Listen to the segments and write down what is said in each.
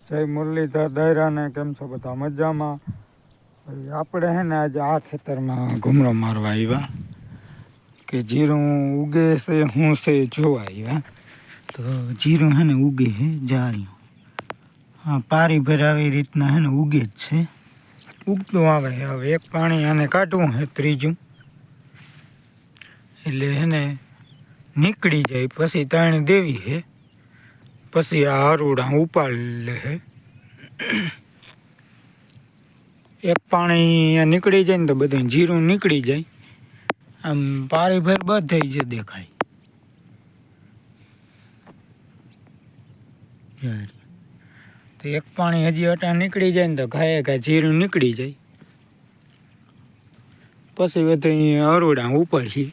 જય મુરલીધર દાયરાને કેમ છો બધા મજામાં? આપણે હે ને આજે આ ખેતરમાં ઘૂમરો મારવા આવ્યા કે જીરું ઉગે છે શું છે જોવા આવ્યા. તો જીરું હે ને ઉગે છે જાર્યું. હા, પારી ભર આવી રીતના હે ને ઉગે જ છે, ઉગતું આવે. હવે એક પાણી આને કાઢવું છે ત્રીજું, એટલે હે ને નીકળી જાય. પછી તાણ દેવી છે, પછી આ હરુડા ઉપાડી લે છે. એક પાણી નીકળી જાય ને તો બધું જીરું નીકળી જાય. આમ પારી ભર બધે જ દેખાય. તો એક પાણી હજી અટા નીકળી જાય ને તો ઘાય જીરું નીકળી જાય. પછી બધું હરુડા ઉપાડશે.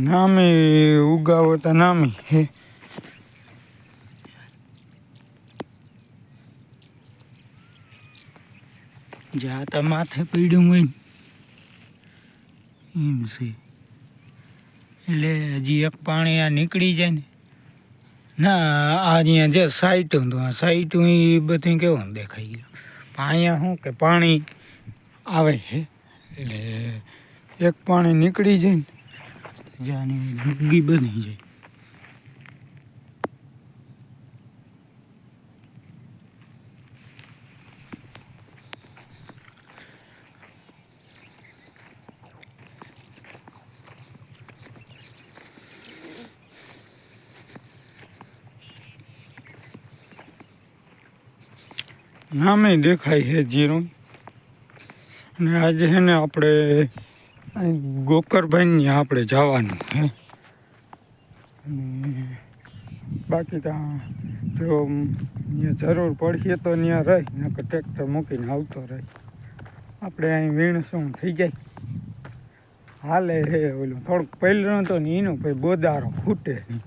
નામી ઉગાવો તો નામી હે. જ્યાં તો માથે પીડ્યું હોય એમ છે. એટલે હજી એક પાણી આ નીકળી જાય ને ના આ અહીંયા જે સાઈટું હતું આ સાઈટું એ બધું કેવું દેખાઈ ગયું. અહીંયા શું કે પાણી આવે છે એટલે એક પાણી નીકળી જાય ને જ્યાંની ડૂબી બની જાય. નામે દેખાય છે જીરું. અને આજે છે ને આપણે ગોકરભાઈ આપણે જવાનું છે. બાકી ત્યાં જો જરૂર પડશે તો ત્યાં રહી, નકર ટ્રેક્ટર મૂકીને આવતો રહે. આપણે અહીં વીણસું થઈ જાય હાલે હે. ઓલું થોડુંક પહેલું તો ને એનું પછી બોદારો ફૂટે નહીં.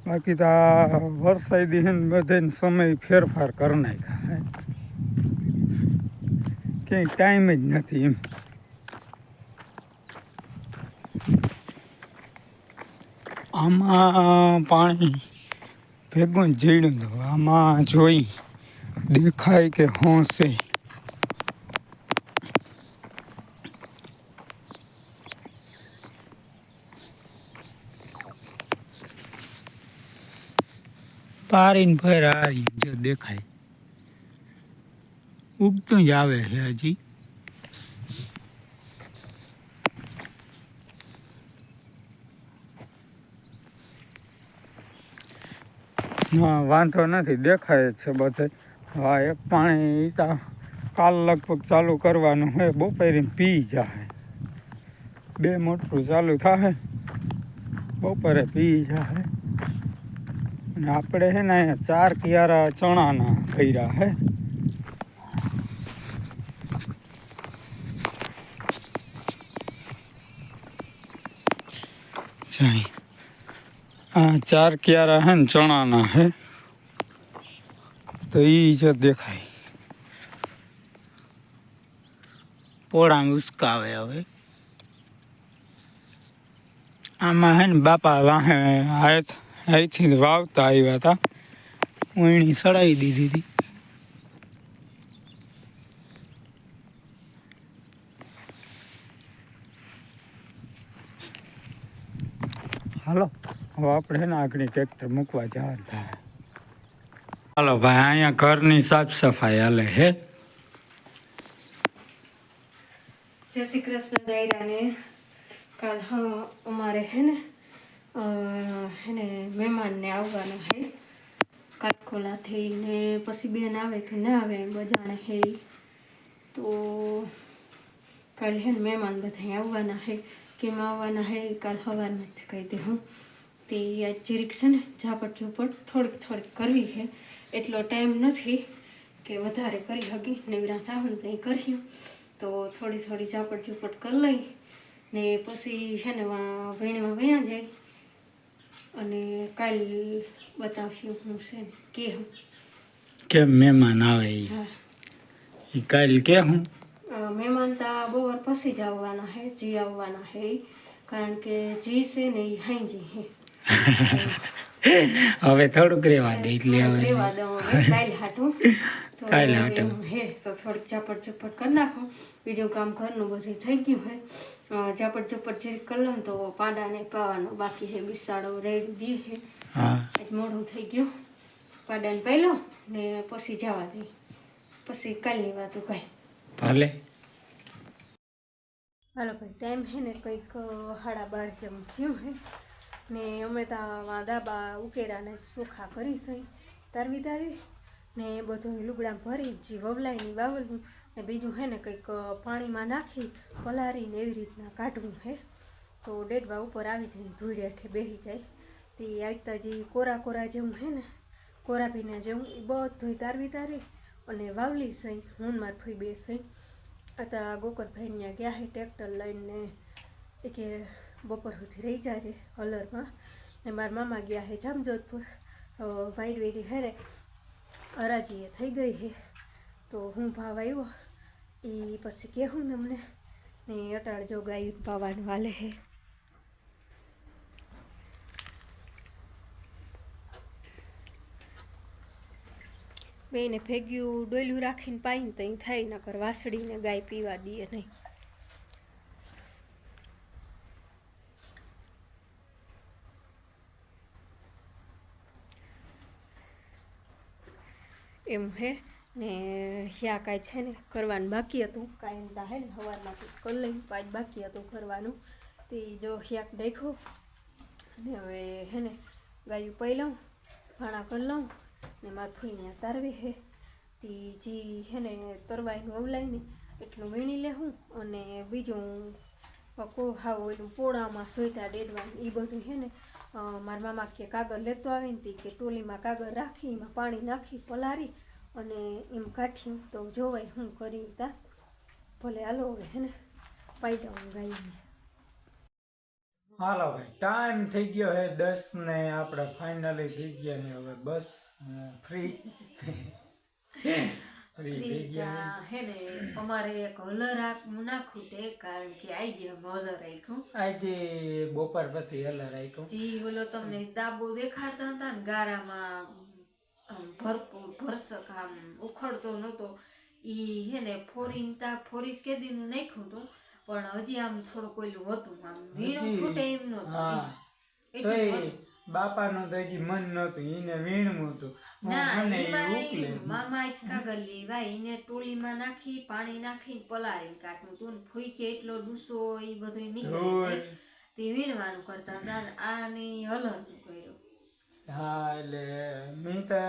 બાકી તો આ વરસાદી છે ને બધાને સમય ફેરફાર કરી નાખ્યા. ક્યાંય ટાઈમ જ નથી એમ. આમાં પાણી ભેગું જ જડ્યું હતું. આમાં જોઈ દેખાય કે શું છે. પારીને ફેર આ જો દેખાય ઉગતું જ આવે છે હજી. હા, વાંધો નથી, દેખાય જ છે બધે. હા, એક પાણી કાલ લગભગ ચાલુ કરવાનું હોય, બપોરે પી જાય. 2 મોટરું ચાલુ થાય, બપોરે પી જાય. અને આપણે છે ને અહીંયા 4 કિયારા ચણાના કર્યા હે. આ 4 કિયારા હે ને ચણાના હે. તો એ જ દેખાય પોળા ઉસકાવે. હવે આમાં હે ને બાપા વાહે અહીંથી વાવતા આવ્યા હતા, ઊંણી સડાવી દીધી હતી. હાલો હવે આપણે છે ને આગળ ટ્રેક્ટર મૂકવા જવાનું થાય. હાલો ભાઈ, અહીંયા ઘરની સાફ સફાઈ હાલે હે. જય શ્રી કૃષ્ણ દાયરાને. કાલ અમારે હે ને મહેમાનને આવવાના હે કાટખોલાથી. ને પછી બેન આવે કે ના આવે બજાણે હે. તો કાલ હે ને મહેમાન બધા આવવાના હે. કેમ આવવાના હે કાલ સવારમાં જ કહી દે હું. તે આજ જરીક છે ને ઝાપટ ઝૂપટ થોડીક કરવી છે. એટલો ટાઈમ નથી કે વધારે કરી હકી. નેવડા થાવ ને કંઈ કર્યું તો થોડી ઝાપટ ઝૂપટ કરી લઈ ને પછી છે ને વીણવા વયા જાય અને કાલ બતાવ્યું હું છે ને કે હું કેમ મહેમાન આવે હા ઈ કાલ કે હું મહેમાન તો બપોર પછી જ આવવાના હે જી આવવાના હે ઈ. કારણ કે જી છે ને એ હાંજી હે હવે થોડુંક રેવા દે એટલે હવે રેવા દઉં હવે કાલ હાટું તો કાલ હાટું. એમ હે તો થોડીક ચાપડ ચપડ કરી નાખો. બીજું કામ ઘરનું બધું થઈ ગયું હે ચાપડ ચપડ જે કરી લઉં તો પાડાને પાવાનો બાકી હે બિસાડો રેડી દે હે હા આજ મોડું થઈ ગયું પાડાને પાઈ લો ને પછી જવા દઈ પછી કાલની વાતો કાંઈ ભલે હાલો ભાઈ ટાઈમ છે ને કંઈક 12:30 જેમ થયું હે ને અમે ત્યાં દાબા ઉકેરાને ચોખા કરી છે તારવી ને બધું લુગડા ભરી જે વવલાયની વાવલનું ને બીજું હે ને કંઈક પાણીમાં નાખી પલાળીને એવી રીતના કાઢવું હે તો ડેડવા ઉપર આવી જઈને ધૂળ હેઠે બેસી જાય તે આવતા જે કોરા કોરા જેવું હે ને કોરા ભીના જેવું એ બધું તારવી અને વાવલી સઈ હું માર ફઈ બે સઈ आता गोकरभाई ત્યાં ગયા હે ટ્રેક્ટર લઈને એ કે બપોર સુધી રહી જાજે હલરમાં ને મારા મામા ગયા હે જામજોધપુર વાઈડવેરી હેરે હરાજીએ થઈ ગઈ હે તો હું ભાવ આવ્યો એ પછી કહેવું ને અમને ને અટાળ જો ગાયું પાવાનું હાલે હે બેને ભેગ્યું ડોયલું રાખીને પાઈને તઈ થાય નકર વાસળીને ગાય પીવા દે નહીં એમ હે ને યા કાંઈ છે ને કરવાનું બાકી હતું કાંઈ એમ હે ને સવારમાંથી કરી લઈને પાંચ બાકી હતું કરવાનું તે જો શાક નાખ્યો ને હવે હે ને ગાયું પાઈ લઉં ભાણા કરી લઉં ને મારે ફૂઈને તારવી હે તે જે હે ને તરવાઈનું અવલાઈને એટલું વીણી લેવું અને બીજું હાવ ઓલું પોળામાં સોયટા ડેડવાનું એ બધું હે ને મારા મામા કે કાગળ લેતો આવે ને કે ટોલીમાં કાગળ રાખી એમાં પાણી નાખી પલારી અને એમ કાઢ્યું તો જોવાય હું કરી તા ભલે હાલો હવે હે ને પાઈ જાઉં ગાયને હાલો ભાઈ ટાઈમ થઈ ગયો હે 10 ને આપણે ફાઇનલી થઈ ગયા ને હવે બસ ફ્રી ફ્રી થઈ ગયા હે ને અમારે એક હલર નાખું તે કારણ કે આજે હલર રાખ્યું આજે બપોર પછી હલર રાખ્યું જી બોલો તમને દાબો દેખાડતા હતા ને ગારામાં ભરપૂર ભરસક આમ ઉખડતો નહોતો ઈ હે ને ફોરી કેદીનું નાખ્યું હતું પણ હજી આમ થોડું કોઈલું હતું આમ વીણું ફૂટે એમ નહોતું એટલે બાપાનું તો હજી મન નહોતું એને વીણવું હતું મામા જ કાગળ લેવા એને ટોલીમાં નાખી પાણી નાખીને પલાળીને કાઢવું તું ને ફૂઈકે એટલો ડૂસો એ બધું નીકળે તે વીણવાનું કરતા હતા આને હલરનું કર્યું હા એટલે મેં તો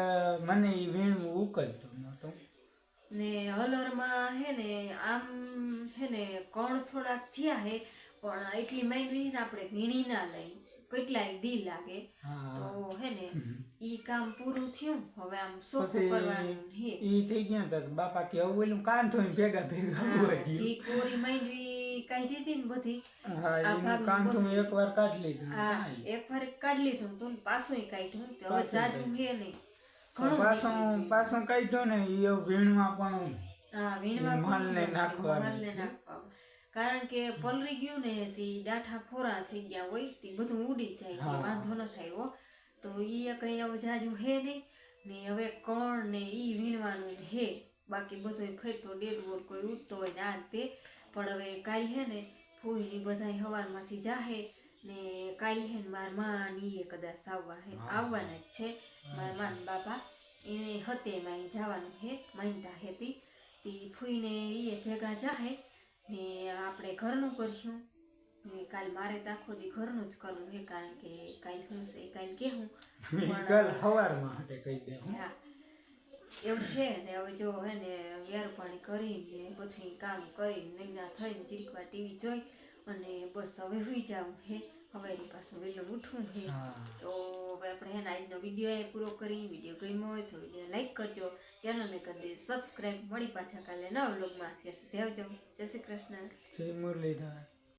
મને ઈ વીણવું ઉકલતું નહોતું ને હલરમાં હે ને આમ હે ને કણ થોડાક થયા હે પણ એટલી માંડવી ને આપણે વીણી ના લઈ કેટલાય દી લાગે તો હે ને ઈ કામ પૂરું થયું હવે આમ સોખું કરવાનું હે ઈ થઈ ગયા તો બાપા કે હવે ઓલું કાન થોઈને ભેગા જી કોરી માંડવી કાઢી હતી ને બધી હા એનું કાન તો એકવાર કાઢી લીધું હા એકવાર કાઢી લીધું તો પાછું કાઢ્યું તો હવે જાજુ હે નહીં પાછું કાઢ્યો ને એ વીણવા પણ હા વીણવા માલને નાખવા કારણ કે પલરી ગયું ને તે ડાઠા ફોરા થઈ ગયા હોય તે બધું ઉડી જાય વાંધો ન થાય હો તો ઈ કઈ હવે જાજુ હે નહીં ને હવે કણ ને ઈ વીણવાનું હે બાકી બધું ફેરતો ડેડવોર કોઈ ઉઠતો હોય ને આ તે પણ હવે કાલ હે ને ફૂઈની બધા હવારમાંથી જાહે ને કાલ હે ને મારા માં ને ઈ કદાચ આવવાના જ છે મારા માન બાપા એને હતે માં જવાનું હે માનતા હેતી તે ફૂઈને ઈ ભેગા જાહે ને આપણે ઘરનું કરશું ને કાલ મારે તો આખો દી ઘરનું જ કરવું હે કારણ કે કાલ હું છે કાલ કે હું કાલ સવારમાં માટે કહી દે હા એવું છે ને હવે જો હે ને વેર પાણી કરીને બધું કામ કરીને નૈના થઈને જીરીકવાર ટીવી જોઈ અને બસ હવે સુઈ જાઉં હે હવે પાછું વહેલું ઉઠવું છે તો હવે આપણે હે ને આજનો વિડીયો પૂરો કરી વિડીયો ગમ્યો હોય તો વિડીયો લાઈક કરજો ચેનલને કરી દે સબસ્ક્રાઈબ મળી પાછા કાલે નવા વ્લોગમાં ત્યાં સુધી આવજો જય શ્રી કૃષ્ણ જય મુરલીધર